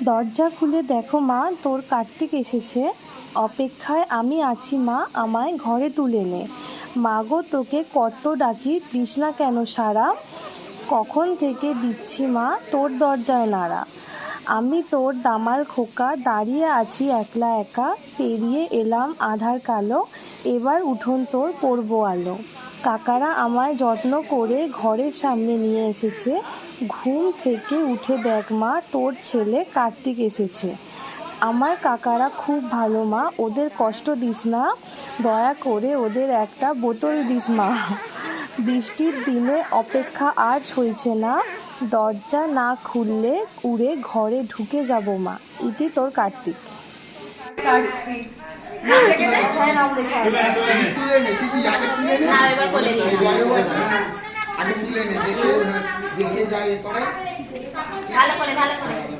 দরজা খুলে দেখো মা, তোর কার্তিক এসেছে। অপেক্ষায় আমি আছি মা, আমায় ঘরে তুলে নে। মা গো, তোকে কত ডাকি, দিস না কেন সাড়া? কখন থেকে দিচ্ছি মা তোর দরজায় নাড়া। আমি তোর দামাল খোকা, দাঁড়িয়ে আছি একলা একা। পেরিয়ে এলাম আধার কালো, এবার উঠোন তোর করবো আলো। কাকারা আমায় যত্ন করে ঘরের সামনে নিয়ে এসেছে। ঘুম থেকে উঠে দেখ মা, তোর ছেলে কার্তিক এসেছে। আমার কাকারা খুব ভালো মা, ওদের কষ্ট দিস না। দয়া করে ওদের একটা বোতল দিস মা। বৃষ্টির দিনে অপেক্ষা আর সইছে না। দরজা না খুললে উড়ে ঘরে ঢুকে যাব মা। ইতি তোর কার্তিক। কার্তিক হ্যাঁ, নাম লেখা আছে। তুলে নে দিদি, আগে তুলে নে। এবার বলে দিন। জলে বলছে আগে তুলে নে, দেখে দেখে যায় করে ভালো করে ভালো করে